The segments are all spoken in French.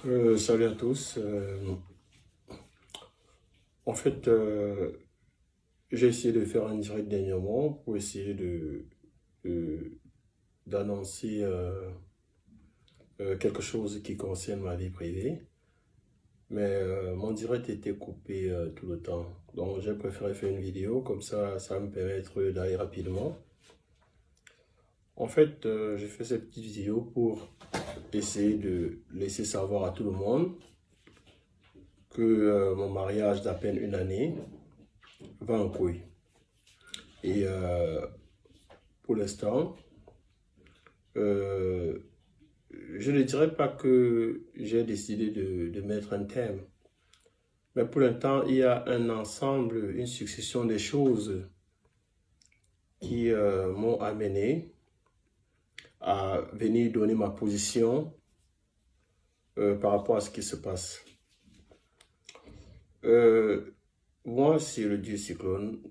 Salut à tous. En fait, j'ai essayé de faire un direct dernièrement pour essayer de- d'annoncer quelque chose qui concerne ma vie privée. Mais mon direct était coupé tout le temps. Donc j'ai préféré faire une vidéo, comme ça va me permettre d'aller rapidement. En fait, j'ai fait cette petite vidéo pour essayer de laisser savoir à tout le monde que mon mariage d'à peine une année va en couille. Et pour l'instant, euh, je ne dirais pas que j'ai décidé de mettre un thème, mais pour l'instant, il y a un ensemble, une succession de choses qui m'ont amené à venir donner ma position par rapport à ce qui se passe. Euh, Moi, c'est le dieu Cyclone.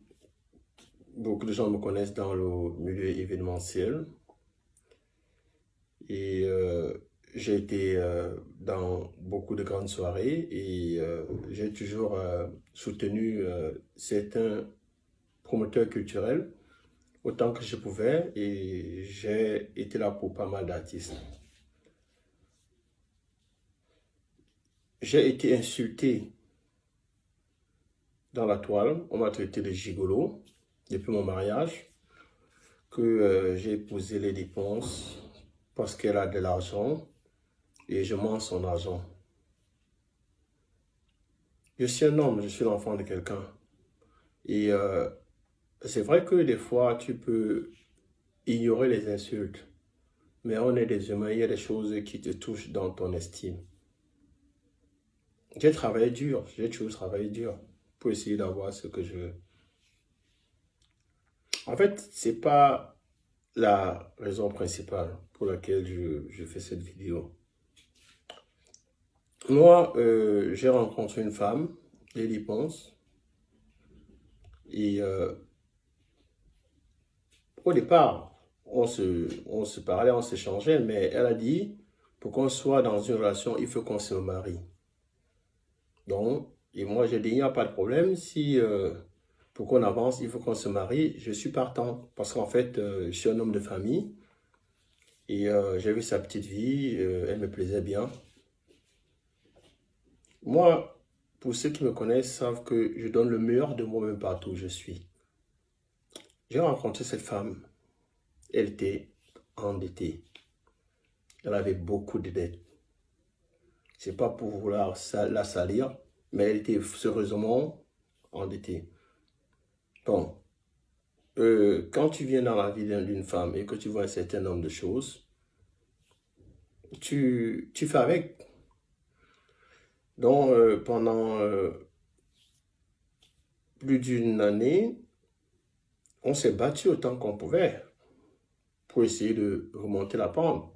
Beaucoup de gens me connaissent dans le milieu événementiel. Et j'ai été dans beaucoup de grandes soirées et j'ai toujours soutenu certains promoteurs culturels autant que je pouvais et j'ai été là pour pas mal d'artistes. J'ai été insulté dans la toile, on m'a traité de gigolo depuis mon mariage, que j'ai épousé les dépenses parce qu'elle a de l'argent et je mange son argent. Je suis un homme, je suis l'enfant de quelqu'un. Et c'est vrai que des fois, tu peux ignorer les insultes, mais on est des humains, il y a des choses qui te touchent dans ton estime. J'ai travaillé dur, j'ai toujours travaillé dur pour essayer d'avoir ce que je veux. En fait, c'est pas la raison principale pour laquelle je fais cette vidéo. Moi, j'ai rencontré une femme, Lily Ponce, et au départ, on se parlait, on s'échangeait, mais elle a dit, pour qu'on soit dans une relation, il faut qu'on se marie. Donc, et moi j'ai dit, il n'y a pas de problème, si pour qu'on avance, il faut qu'on se marie, je suis partant. Parce qu'en fait, je suis un homme de famille et j'ai vu sa petite vie, elle me plaisait bien. Moi, pour ceux qui me connaissent, savent que je donne le meilleur de moi-même partout où je suis. J'ai rencontré cette femme, elle était endettée, elle avait beaucoup de dettes. C'est pas pour vouloir la salir, mais elle était sérieusement endettée. Bon, quand tu viens dans la vie d'une femme et que tu vois un certain nombre de choses, tu fais avec. Donc, pendant plus d'une année, on s'est battu autant qu'on pouvait pour essayer de remonter la pente.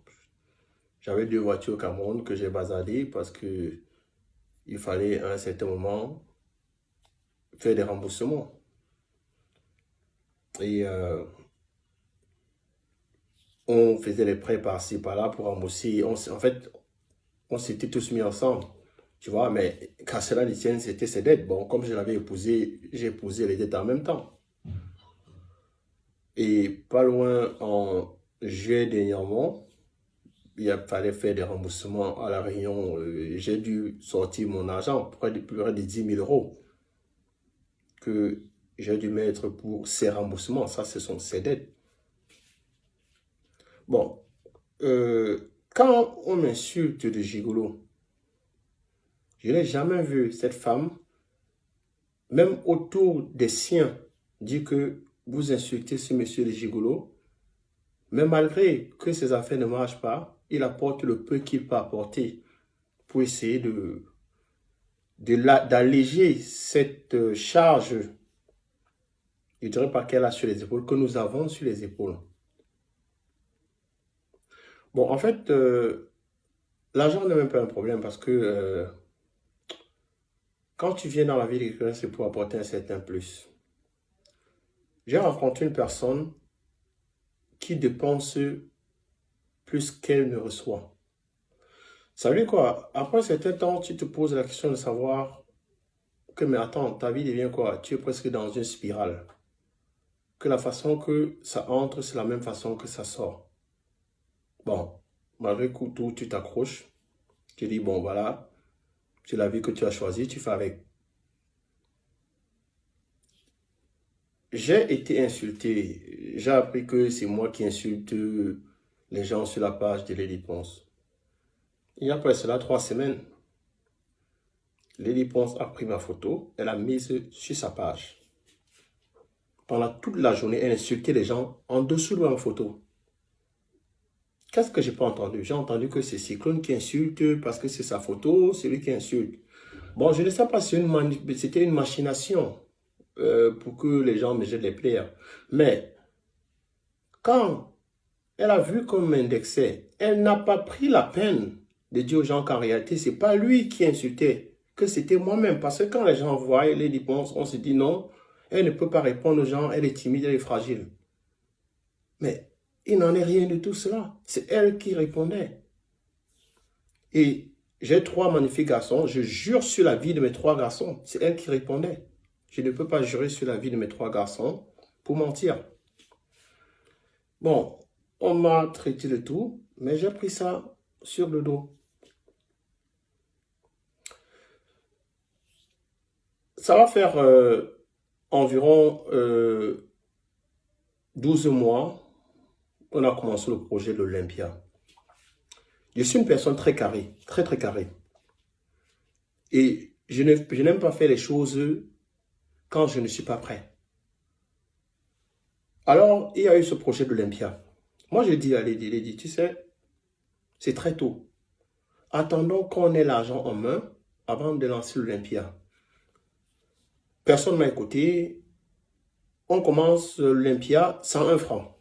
J'avais deux voitures au Cameroun que j'ai bazardées parce que il fallait à un certain moment faire des remboursements. Et on faisait les prêts par-ci, par-là pour rembourser. En fait, on s'était tous mis ensemble. Tu vois, mais qu'à cela ne tienne, c'était ses dettes. Bon, comme je l'avais épousé, j'ai épousé les dettes en même temps. Et pas loin, en juillet dernièrement, fallait faire des remboursements à la Réunion. J'ai dû sortir mon argent, près de 10 000 euros, que j'ai dû mettre pour ces remboursements. Ça, ce sont ses dettes. Bon, quand on m'insulte de gigolo, je n'ai jamais vu cette femme, même autour des siens, dire que vous insultez ce monsieur de gigolo, mais malgré que ses affaires ne marchent pas, il apporte le peu qu'il peut apporter pour essayer d'alléger cette charge, je ne dirais pas qu'elle a sur les épaules, que nous avons sur les épaules. Bon, en fait, l'argent n'est même pas un problème parce que quand tu viens dans la vie de quelqu'un, c'est pour apporter un certain plus. J'ai rencontré une personne qui dépense plus qu'elle ne reçoit. Ça veut dire quoi? Après un certain temps, tu te poses la question de savoir que, mais attends, ta vie devient quoi? Tu es presque dans une spirale. Que la façon que ça entre, c'est la même façon que ça sort. Bon, malgré tout, tu t'accroches. Tu dis, bon, voilà, c'est la vie que tu as choisie, tu fais avec. J'ai été insulté. J'ai appris que c'est moi qui insulte les gens sur la page de Lady Ponce. Il y a après cela 3 semaines, Lady Ponce a pris ma photo, elle a mise sur sa page. Pendant toute la journée, elle insultait les gens en dessous de ma photo. Qu'est-ce que j'ai pas entendu? J'ai entendu que c'est Cyclone qui insulte parce que c'est sa photo, c'est lui qui insulte. Bon, je ne sais pas si c'était une machination pour que les gens me jettent les pierres. Mais quand elle a vu qu'on m'indexait, elle n'a pas pris la peine de dire aux gens qu'en réalité, ce n'est pas lui qui insultait, que c'était moi-même. Parce que quand les gens voient les réponses, on se dit non, elle ne peut pas répondre aux gens, elle est timide, elle est fragile. Mais il n'en est rien de tout cela. C'est elle qui répondait. Et j'ai 3 magnifiques garçons. Je jure sur la vie de mes 3 garçons. C'est elle qui répondait. Je ne peux pas jurer sur la vie de mes 3 garçons pour mentir. Bon, on m'a traité de tout, mais j'ai pris ça sur le dos. Ça va faire environ 12 mois qu'on a commencé le projet de l'Olympia. Je suis une personne très carrée, très très carrée. Et je n'aime pas faire les choses quand je ne suis pas prêt. Alors, il y a eu ce projet de l'Olympia. Moi, je dis à Lady, tu sais, c'est très tôt. Attendons qu'on ait l'argent en main avant de lancer l'Olympia. Personne ne m'a écouté. On commence l'Olympia 101 francs.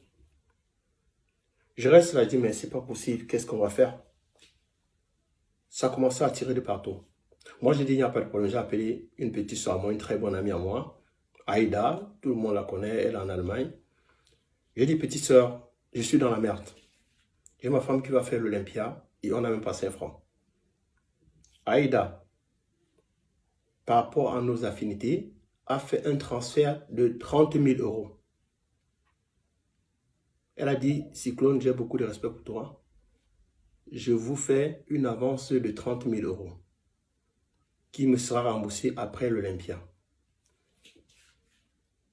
Je reste là, je dis, mais c'est pas possible, qu'est-ce qu'on va faire? Ça a commencé à tirer de partout. Moi, j'ai dit, il n'y a pas de problème. J'ai appelé une petite soeur à moi, une très bonne amie à moi, Aïda, tout le monde la connaît, elle est en Allemagne. J'ai dit, petite soeur, je suis dans la merde. J'ai ma femme qui va faire l'Olympia et on n'a même pas 5 francs. Aïda, par rapport à nos affinités, a fait un transfert de 30 000 euros. Elle a dit, Cyclone, j'ai beaucoup de respect pour toi. Je vous fais une avance de 30 000 euros qui me sera remboursée après l'Olympia.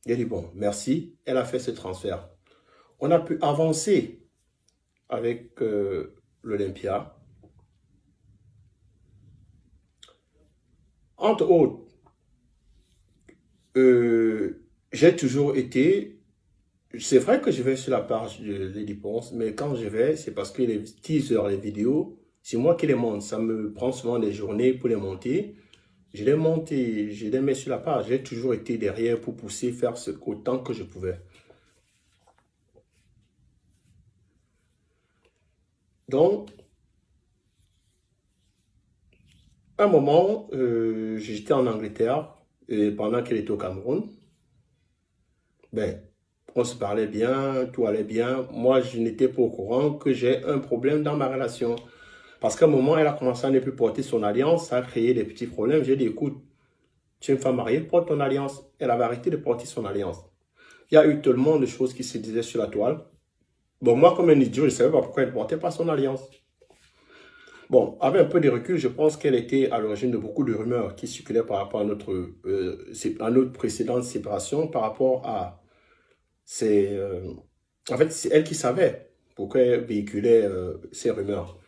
J'ai dit, bon, merci. Elle a fait ce transfert. On a pu avancer avec l'Olympia. Entre autres, j'ai toujours été, c'est vrai que je vais sur la page de Lady Ponce, mais quand je vais, c'est parce que les teasers, les vidéos, c'est moi qui les monte. Ça me prend souvent des journées pour les monter. Je les monte et je les mets sur la page. J'ai toujours été derrière pour pousser, faire autant que je pouvais. Donc, à un moment, j'étais en Angleterre et pendant qu'elle était au Cameroun. Ben, on se parlait bien, tout allait bien. Moi, je n'étais pas au courant que j'ai un problème dans ma relation. Parce qu'à un moment, elle a commencé à ne plus porter son alliance, ça a créé des petits problèmes. J'ai dit, écoute, tu es une femme mariée, porte ton alliance. Elle avait arrêté de porter son alliance. Il y a eu tellement de choses qui se disaient sur la toile. Bon, moi, comme un idiot, je ne savais pas pourquoi elle ne portait pas son alliance. Bon, avec un peu de recul, je pense qu'elle était à l'origine de beaucoup de rumeurs qui circulaient par rapport à notre précédente séparation, par rapport à c'est en fait, c'est elle qui savait pourquoi elle véhiculait ces rumeurs.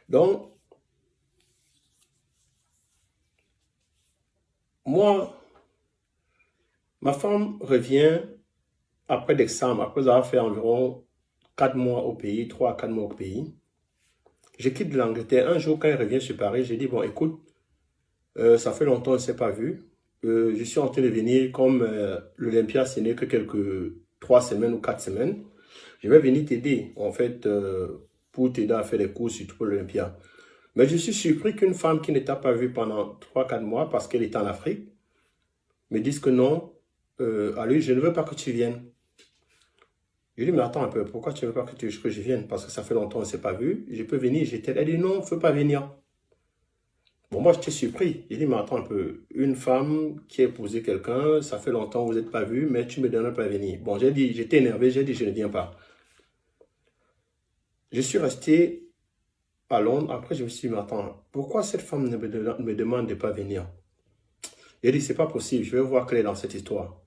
Donc, moi, ma femme revient après l'examen, après avoir fait environ 4 mois au pays, 3 à 4 mois au pays. Je quitte l'Angleterre. Un jour, quand elle revient sur Paris, j'ai dit, bon, écoute, ça fait longtemps qu'on ne s'est pas vu. Je suis en train de venir, comme l'Olympia, ce n'est que quelques 3 semaines ou 4 semaines. Je vais venir t'aider, en fait, pour t'aider à faire des cours, surtout pour l'Olympia. Mais je suis surpris qu'une femme qui ne t'a pas vue pendant 3 4 mois, parce qu'elle est en Afrique, me dise que non, allez, je ne veux pas que tu viennes. Je lui dis, mais attends un peu, pourquoi tu ne veux pas que je vienne? Parce que ça fait longtemps qu'on ne s'est pas vu. Je peux venir, j'étais. Elle dit, non, il ne faut pas venir. Bon, moi, j'étais surpris. J'ai dit, mais attends un peu, une femme qui a épousé quelqu'un, ça fait longtemps que vous n'êtes pas vu, mais tu me donnes pas à venir. Bon, j'ai dit, j'étais énervé, j'ai dit, je ne viens pas. Je suis resté à Londres. Après, je me suis dit, mais attends, pourquoi cette femme me demande de ne pas venir? J'ai dit, c'est pas possible, je vais voir quelle est dans cette histoire.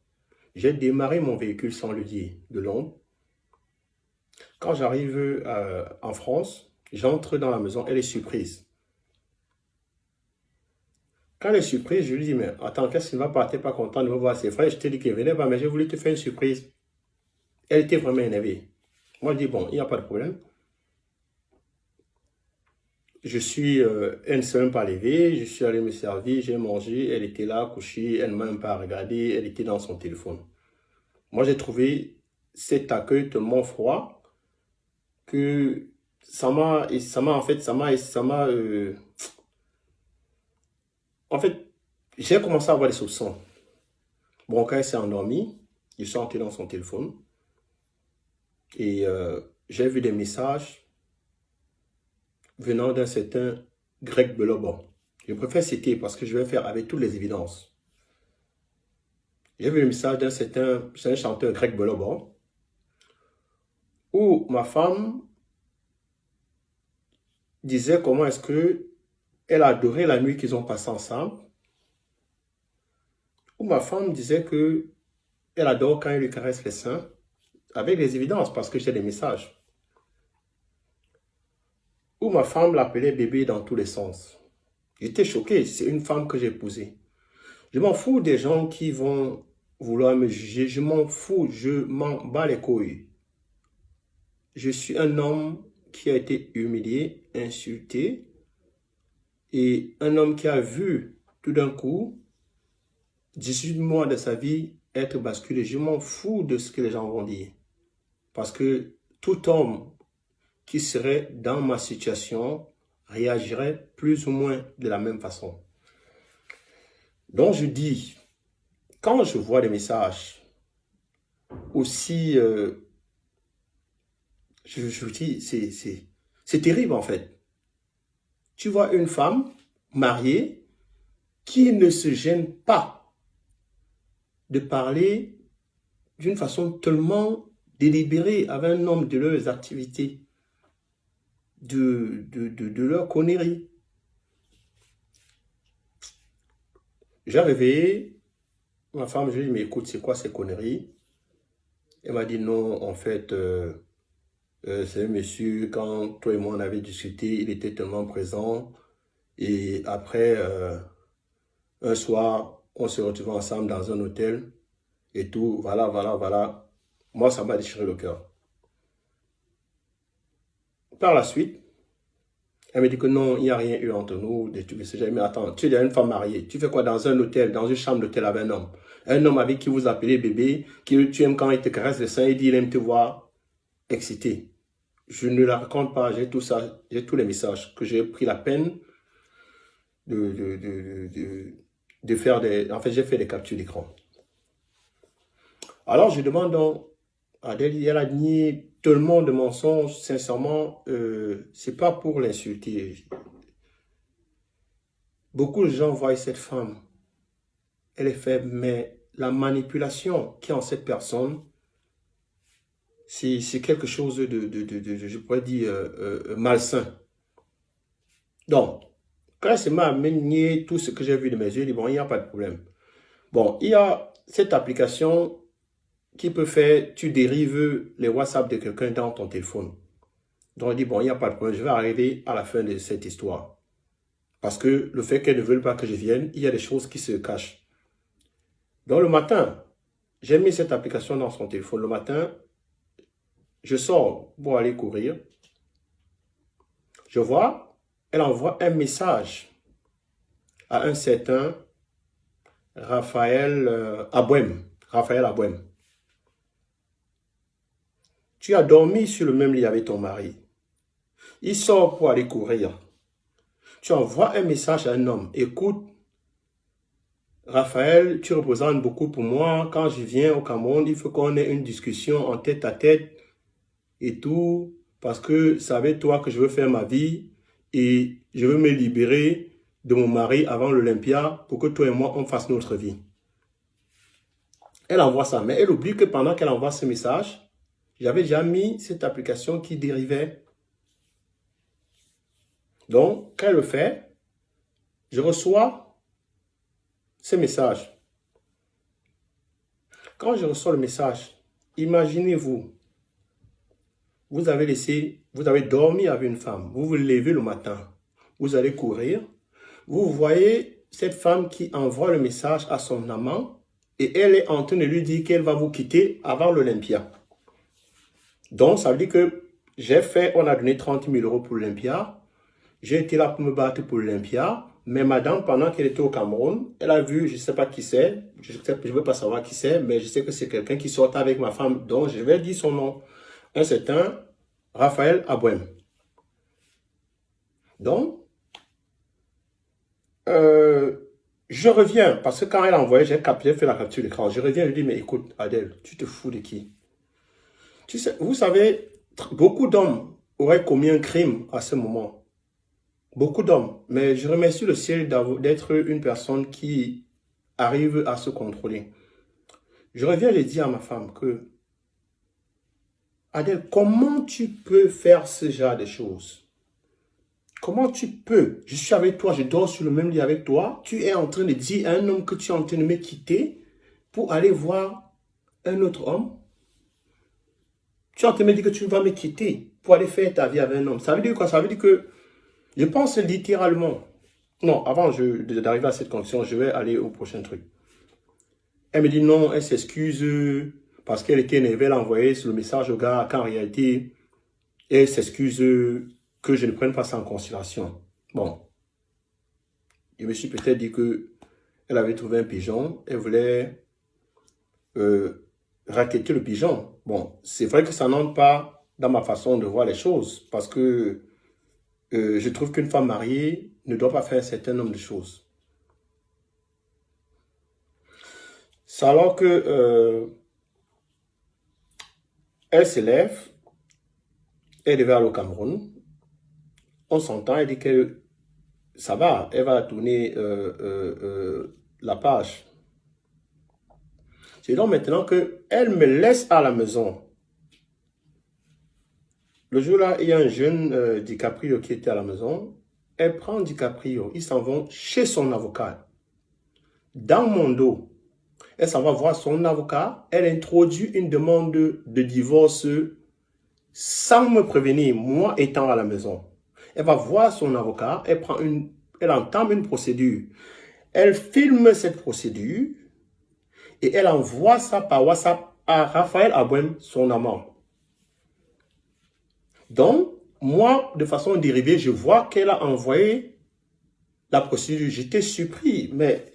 J'ai démarré mon véhicule sans lui dire de Londres. Quand j'arrive en France, j'entre dans la maison, elle est surprise. Quand elle est surprise, je lui dis, mais attends, qu'est-ce qui ne va pas? Tu n'es pas content de me voir ses frères? Je t'ai dit qu'elle venait pas, mais j'ai voulu te faire une surprise. Elle était vraiment énervée. Moi, je dis, bon, il n'y a pas de problème. Elle ne s'est même pas levée, je suis allé me servir, j'ai mangé, elle était là, couchée, elle ne m'a même pas regardé, elle était dans son téléphone. Moi, j'ai trouvé cet accueil tellement froid que en fait, j'ai commencé à avoir des soupçons. Bon, quand elle s'est endormie, je suis entré dans son téléphone et j'ai vu des messages venant d'un certain Greg Belobo. Je préfère citer parce que je vais faire avec toutes les évidences. J'ai vu le message d'un certain chanteur Greg Belobo où ma femme disait comment est-ce que elle adorait la nuit qu'ils ont passée ensemble. Où ma femme disait que elle adore quand il lui caresse les seins, avec les évidences, parce que j'ai des messages. Où ma femme l'appelait bébé dans tous les sens. J'étais choqué, c'est une femme que j'ai épousée. Je m'en fous des gens qui vont vouloir me juger, je m'en fous, je m'en bats les couilles. Je suis un homme qui a été humilié, insulté, et un homme qui a vu tout d'un coup 18 mois de sa vie être basculé. Je m'en fous de ce que les gens vont dire. Parce que tout homme qui serait dans ma situation réagirait plus ou moins de la même façon. Donc je dis, quand je vois des messages aussi, je dis, c'est terrible en fait. Tu vois une femme mariée qui ne se gêne pas de parler d'une façon tellement délibérée avec un homme de leurs activités, de leur connerie. J'ai réveillé ma femme, je lui ai dit, mais écoute, c'est quoi ces conneries? Elle m'a dit, non, en fait, c'est un monsieur, quand toi et moi on avait discuté, il était tellement présent. Et après, un soir, on se retrouvait ensemble dans un hôtel et tout, voilà, voilà, voilà. Moi, ça m'a déchiré le cœur. Par la suite, elle me dit que non, il n'y a rien eu entre nous, des trucs, mais attends, tu es une femme mariée, tu fais quoi dans un hôtel, dans une chambre d'hôtel avec un homme? Un homme avec qui vous appelez bébé, qui tu aimes quand il te caresse le sein, il dit il aime te voir excité. Je ne la raconte pas, j'ai tout ça, j'ai tous les messages que j'ai pris la peine de faire des... En fait, j'ai fait des captures d'écran. Alors, je demande donc à Adèle, elle a nié tellement de mensonges, sincèrement, c'est pas pour l'insulter. Beaucoup de gens voient cette femme, elle est faible, mais la manipulation qui est en cette personne, c'est quelque chose je pourrais dire, malsain. Donc, quand elle m'a nié tout ce que j'ai vu de mes yeux, je dis, bon, il n'y a pas de problème. Bon, il y a cette application qui peut faire, tu dérives les WhatsApp de quelqu'un dans ton téléphone. Donc, je dis, bon, il n'y a pas de problème, je vais arriver à la fin de cette histoire. Parce que le fait qu'elle ne veulent pas que je vienne, il y a des choses qui se cachent. Donc, le matin, j'ai mis cette application dans son téléphone. Le matin, je sors pour aller courir. Je vois, elle envoie un message à un certain Raphaël Abouem. Raphaël Abouem. Tu as dormi sur le même lit avec ton mari. Il sort pour aller courir. Tu envoies un message à un homme. Écoute, Raphaël, tu représentes beaucoup pour moi. Quand je viens au Cameroun, il faut qu'on ait une discussion en tête à tête. et tout, parce que c'est avec toi que je veux faire ma vie et je veux me libérer de mon mari avant l'Olympia pour que toi et moi, on fasse notre vie. Elle envoie ça, mais elle oublie que pendant qu'elle envoie ce message, j'avais déjà mis cette application qui dérivait. Donc, quand elle le fait, je reçois ce message. Quand je reçois le message, imaginez-vous, vous avez dormi avec une femme, vous vous levez le matin, vous allez courir, vous voyez cette femme qui envoie le message à son amant et elle est en train de lui dire qu'elle va vous quitter avant l'Olympia. Donc, ça veut dire que on a donné 30 000 € pour l'Olympia. J'ai été là pour me battre pour l'Olympia. Mais madame, pendant qu'elle était au Cameroun, elle a vu, je ne sais pas qui c'est, je ne veux pas savoir qui c'est, mais je sais que c'est quelqu'un qui sort avec ma femme, donc je vais dire son nom. Un certain Raphaël Abouem. Donc, je reviens, parce que quand elle a envoyé, j'ai fait la capture d'écran. Je reviens et lui dis, mais écoute, Adèle, tu te fous de qui? Tu sais, vous savez, beaucoup d'hommes auraient commis un crime à ce moment. Beaucoup d'hommes. Mais je remercie le ciel d'être une personne qui arrive à se contrôler. Je reviens et dis à ma femme que, Adèle, comment tu peux faire ce genre de choses? Comment tu peux? Je suis avec toi, je dors sur le même lit avec toi. Tu es en train de dire à un homme que tu es en train de me quitter pour aller voir un autre homme. Tu es en train de me dire que tu vas me quitter pour aller faire ta vie avec un homme. Ça veut dire quoi? Ça veut dire que je pense littéralement. Non, avant d'arriver à cette conclusion, je vais aller au prochain truc. Elle me dit non, elle s'excuse parce qu'elle était énervée, elle a envoyé le message au gars qu'en réalité, elle s'excuse que je ne prenne pas ça en considération. Bon, je me suis peut-être dit que elle avait trouvé un pigeon, elle voulait racketter le pigeon. Bon, c'est vrai que ça n'entre pas dans ma façon de voir les choses parce que je trouve qu'une femme mariée ne doit pas faire un certain nombre de choses. C'est alors que elle s'élève, elle devait aller au Cameroun. On s'entend, elle dit que ça va, elle va tourner la page. C'est donc maintenant qu'elle me laisse à la maison. Le jour-là, il y a un jeune DiCaprio qui était à la maison. Elle prend DiCaprio, ils s'en vont chez son avocat. Dans mon dos, elle s'en va voir son avocat. Elle introduit une demande de divorce sans me prévenir, moi étant à la maison. Elle va voir son avocat, elle entame une procédure. Elle filme cette procédure et elle envoie ça par WhatsApp à Raphaël Abouem, son amant. Donc, moi, de façon dérivée, je vois qu'elle a envoyé la procédure. J'étais surpris, mais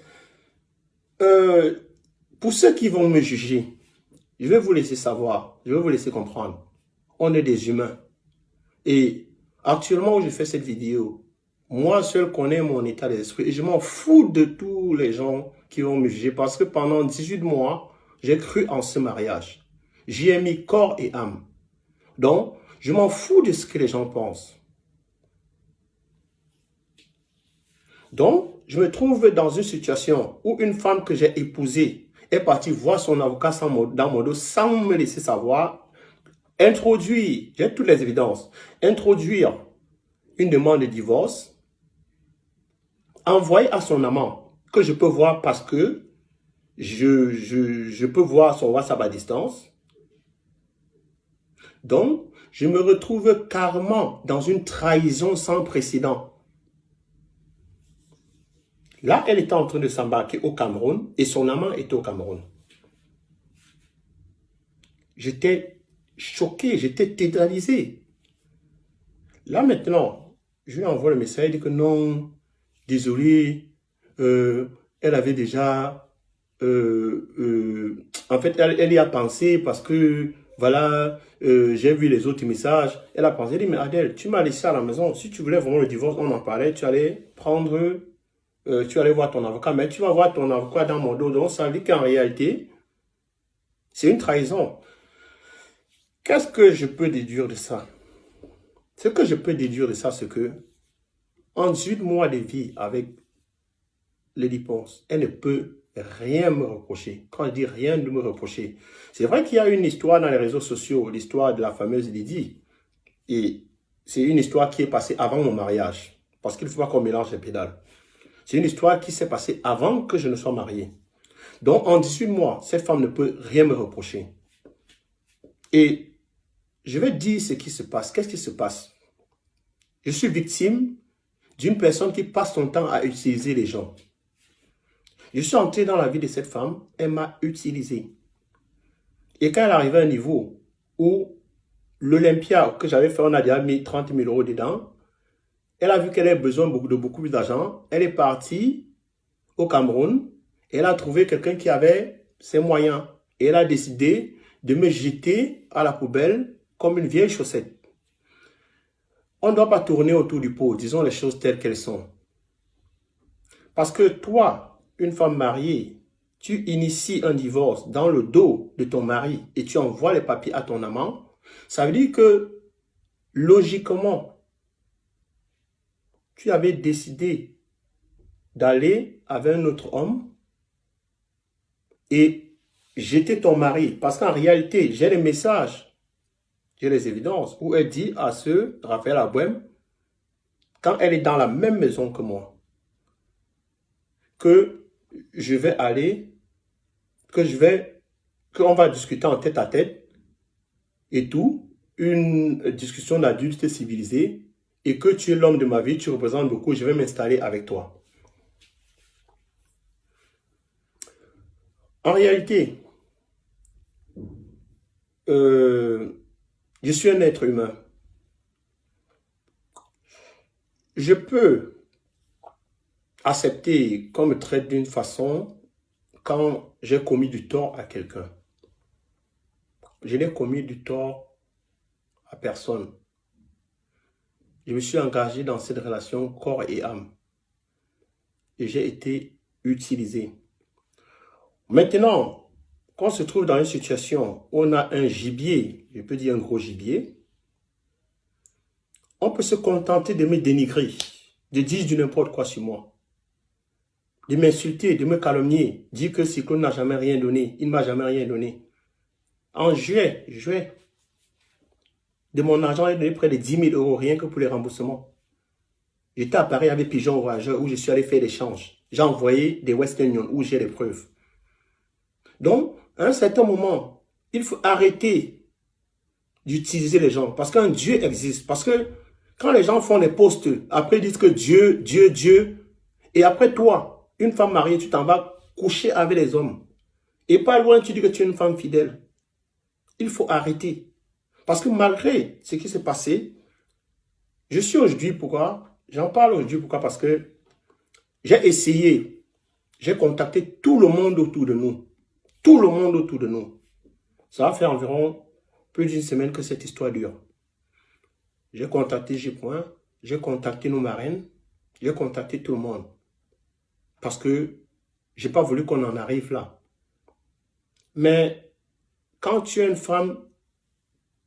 pour ceux qui vont me juger, je vais vous laisser savoir, je vais vous laisser comprendre. On est des humains. Et actuellement où je fais cette vidéo, moi seul connais mon état d'esprit et je m'en fous de tous les gens qui vont me juger parce que pendant 18 mois, j'ai cru en ce mariage. J'y ai mis corps et âme. Donc, je m'en fous de ce que les gens pensent. Donc, je me trouve dans une situation où une femme que j'ai épousée est partie voir son avocat dans mon dos sans me laisser savoir, introduire, j'ai toutes les évidences, introduire une demande de divorce, envoyer à son amant, que je peux voir parce que je peux voir son WhatsApp à distance. Donc, je me retrouve carrément dans une trahison sans précédent. Là, elle était en train de s'embarquer au Cameroun et son amant était au Cameroun. J'étais choqué, j'étais tétanisé. Là maintenant, je lui envoie le message, elle dit que non, désolé, elle avait déjà, en fait, elle y a pensé parce que, voilà, j'ai vu les autres messages. Elle a pensé, elle dit, mais Adèle, tu m'as laissé à la maison. Si tu voulais vraiment le divorce, on en parlait, tu allais prendre, tu allais voir ton avocat, mais tu vas voir ton avocat dans mon dos. Donc, ça veut dire qu'en réalité, c'est une trahison. Qu'est-ce que je peux déduire de ça? Ce que je peux déduire de ça, c'est que en 18 mois de vie avec Lady Ponce, elle ne peut rien me reprocher. Quand je dis rien de me reprocher, c'est vrai qu'il y a une histoire dans les réseaux sociaux, l'histoire de la fameuse Lydie. Et c'est une histoire qui est passée avant mon mariage. Parce qu'il ne faut pas qu'on mélange les pédales. C'est une histoire qui s'est passée avant que je ne sois marié. Donc, en 18 mois, cette femme ne peut rien me reprocher. Et je vais dire ce qui se passe. Qu'est-ce qui se passe? Je suis victime d'une personne qui passe son temps à utiliser les gens. Je suis entré dans la vie de cette femme, elle m'a utilisé. Et quand elle arrivait à un niveau où l'Olympia que j'avais fait, on a déjà mis 30 000 € dedans, elle a vu qu'elle avait besoin de beaucoup plus d'argent. Elle est partie au Cameroun et elle a trouvé quelqu'un qui avait ses moyens. Et elle a décidé de me jeter à la poubelle comme une vieille chaussette. On ne doit pas tourner autour du pot, disons les choses telles qu'elles sont. Parce que toi, une femme mariée, tu inities un divorce dans le dos de ton mari et tu envoies les papiers à ton amant, ça veut dire que, logiquement, tu avais décidé d'aller avec un autre homme et jeter ton mari. Parce qu'en réalité, j'ai les messages, j'ai les évidences où elle dit à ce Raphaël Abouem, quand elle est dans la même maison que moi, que je vais aller, qu'on va discuter en tête à tête et tout, une discussion d'adulte civilisé, et que tu es l'homme de ma vie, tu représentes beaucoup, je vais m'installer avec toi. En réalité, je suis un être humain. Je peux accepter qu'on me traite d'une façon quand j'ai commis du tort à quelqu'un. Je n'ai commis du tort à personne. Je me suis engagé dans cette relation corps et âme. Et j'ai été utilisé. Maintenant, quand on se trouve dans une situation où on a un gibier, je peux dire un gros gibier, on peut se contenter de me dénigrer, de dire du n'importe quoi sur moi, de m'insulter, de me calomnier, dire que Cyclone n'a jamais rien donné, il ne m'a jamais rien donné. En juillet, de mon argent, j'ai donné près de 10 000 € rien que pour les remboursements. J'étais à Paris avec Pigeon Voyageur où je suis allé faire l'échange. J'ai envoyé des Western Union où j'ai les preuves. Donc, à un certain moment, il faut arrêter d'utiliser les gens parce qu'un Dieu existe. Parce que quand les gens font des posts, après ils disent que Dieu, Dieu, Dieu, et après toi, une femme mariée, tu t'en vas coucher avec les hommes. Et pas loin, tu dis que tu es une femme fidèle. Il faut arrêter. Parce que malgré ce qui s'est passé, je suis aujourd'hui, pourquoi? J'en parle aujourd'hui, pourquoi? Parce que j'ai essayé, j'ai contacté tout le monde autour de nous. Tout le monde autour de nous. Ça va faire environ plus d'une semaine que cette histoire dure. J'ai contacté J-Point, j'ai contacté nos marraines, j'ai contacté tout le monde. Parce que je n'ai pas voulu qu'on en arrive là. Mais quand tu es une femme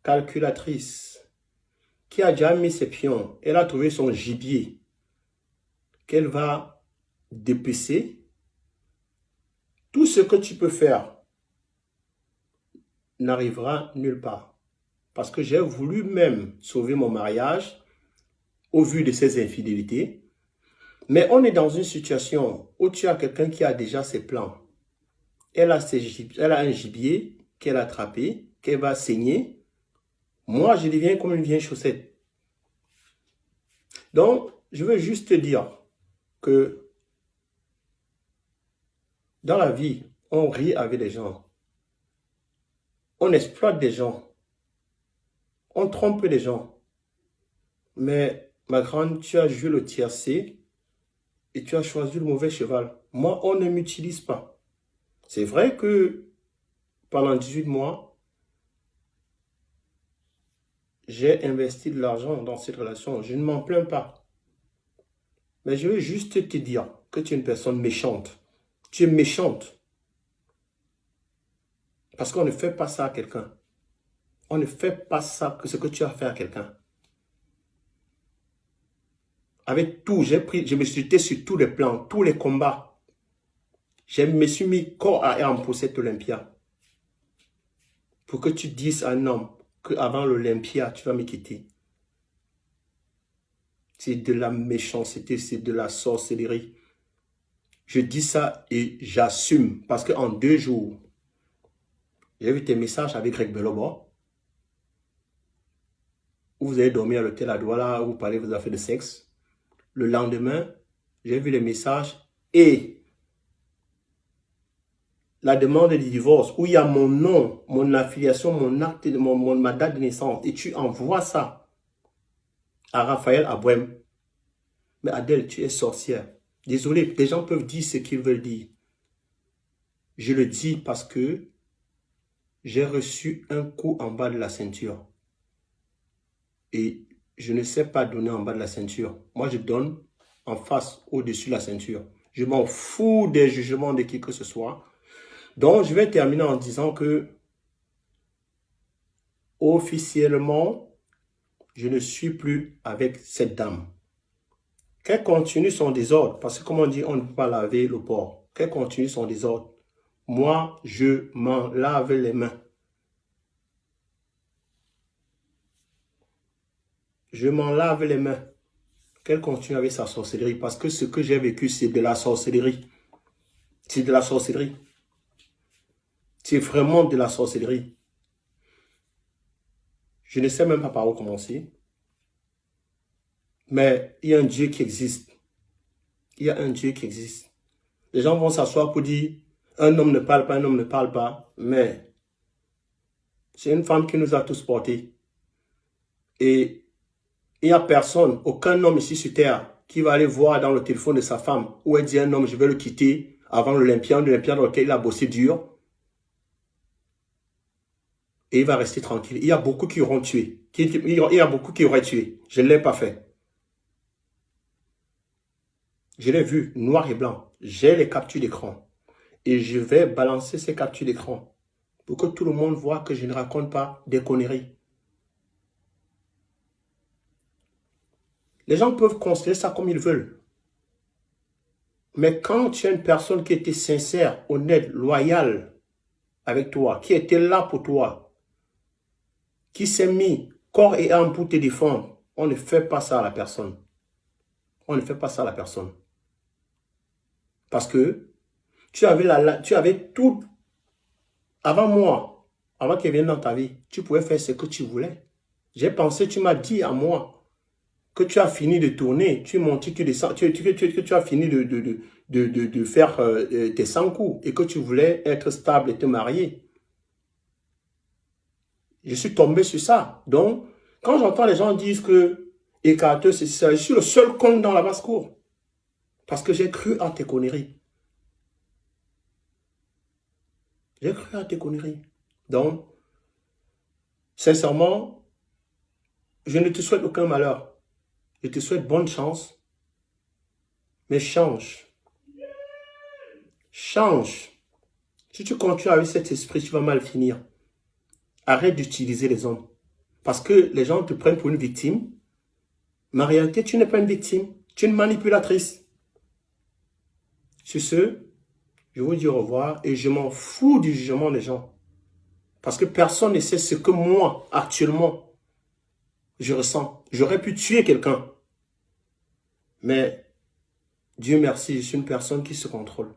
calculatrice, qui a déjà mis ses pions, elle a trouvé son gibier, qu'elle va dépecer, tout ce que tu peux faire n'arrivera nulle part. Parce que j'ai voulu même sauver mon mariage au vu de ces infidélités. Mais on est dans une situation où tu as quelqu'un qui a déjà ses plans. Elle a un gibier qu'elle a attrapé, qu'elle va saigner. Moi, je deviens comme une vieille chaussette. Donc, je veux juste te dire que dans la vie, on rit avec les gens. On exploite des gens. On trompe les gens. Mais, ma grande, tu as joué le tiercé et tu as choisi le mauvais cheval. Moi, on ne m'utilise pas. C'est vrai que pendant 18 mois, j'ai investi de l'argent dans cette relation. Je ne m'en plains pas. Mais je veux juste te dire que tu es une personne méchante. Tu es méchante. Parce qu'on ne fait pas ça à quelqu'un. On ne fait pas ça, que ce que tu as fait à quelqu'un. Avec tout, je me suis jeté sur tous les plans, tous les combats. Je me suis mis corps à âme pour cette Olympia. Pour que tu dises à un homme qu'avant l'Olympia, tu vas me quitter. C'est de la méchanceté, c'est de la sorcellerie. Je dis ça et j'assume. Parce qu'en 2 jours, j'ai vu tes messages avec Greg Belobo. Où vous avez dormi à l'hôtel à Douala, où vous parlez de vos affaires de sexe. Le lendemain, j'ai vu les messages et la demande de divorce où il y a mon nom, mon affiliation, mon acte, ma date de naissance. Et tu envoies ça à Raphaël Abouem. Mais Adèle, tu es sorcière. Désolé, des gens peuvent dire ce qu'ils veulent dire. Je le dis parce que j'ai reçu un coup en bas de la ceinture. Et je ne sais pas donner en bas de la ceinture. Moi, je donne en face, au-dessus de la ceinture. Je m'en fous des jugements de qui que ce soit. Donc, je vais terminer en disant que officiellement, je ne suis plus avec cette dame. Qu'elle continue son désordre, parce que comme on dit, on ne peut pas laver le porc. Qu'elle continue son désordre. Moi, je m'en lave les mains. Je m'en lave les mains. Qu'elle continue avec sa sorcellerie. Parce que ce que j'ai vécu, c'est de la sorcellerie. C'est de la sorcellerie. C'est vraiment de la sorcellerie. Je ne sais même pas par où commencer. Mais il y a un Dieu qui existe. Il y a un Dieu qui existe. Les gens vont s'asseoir pour dire, un homme ne parle pas, un homme ne parle pas. Mais c'est une femme qui nous a tous portés. Et il n'y a personne, aucun homme ici sur terre qui va aller voir dans le téléphone de sa femme où elle dit à un homme, je vais le quitter avant l'Olympia dans lequel il a bossé dur. Et il va rester tranquille. Il y a beaucoup qui auront tué. Il y a beaucoup qui auraient tué. Je ne l'ai pas fait. Je l'ai vu, noir et blanc. J'ai les captures d'écran. Et je vais balancer ces captures d'écran pour que tout le monde voit que je ne raconte pas des conneries. Les gens peuvent considérer ça comme ils veulent. Mais quand tu as une personne qui était sincère, honnête, loyale avec toi, qui était là pour toi, qui s'est mis corps et âme pour te défendre, on ne fait pas ça à la personne. On ne fait pas ça à la personne. Parce que tu avais tout, avant moi, avant qu'elle vienne dans ta vie, tu pouvais faire ce que tu voulais. J'ai pensé, tu m'as dit à moi, que tu as fini de tourner, tu montes, tu descends, tu as fini de faire tes 100 coups et que tu voulais être stable et te marier. Je suis tombé sur ça. Donc, quand j'entends les gens dire que écarteux, c'est ça, je suis le seul con dans la basse-cour. Parce que j'ai cru à tes conneries. J'ai cru à tes conneries. Donc, sincèrement, je ne te souhaite aucun malheur. Je te souhaite bonne chance, mais change. Change. Si tu continues avec cet esprit, tu vas mal finir. Arrête d'utiliser les hommes. Parce que les gens te prennent pour une victime. Mais en réalité, tu n'es pas une victime. Tu es une manipulatrice. Sur ce, je vous dis au revoir et je m'en fous du jugement des gens. Parce que personne ne sait ce que moi, actuellement, je ressens. J'aurais pu tuer quelqu'un. Mais Dieu merci, je suis une personne qui se contrôle.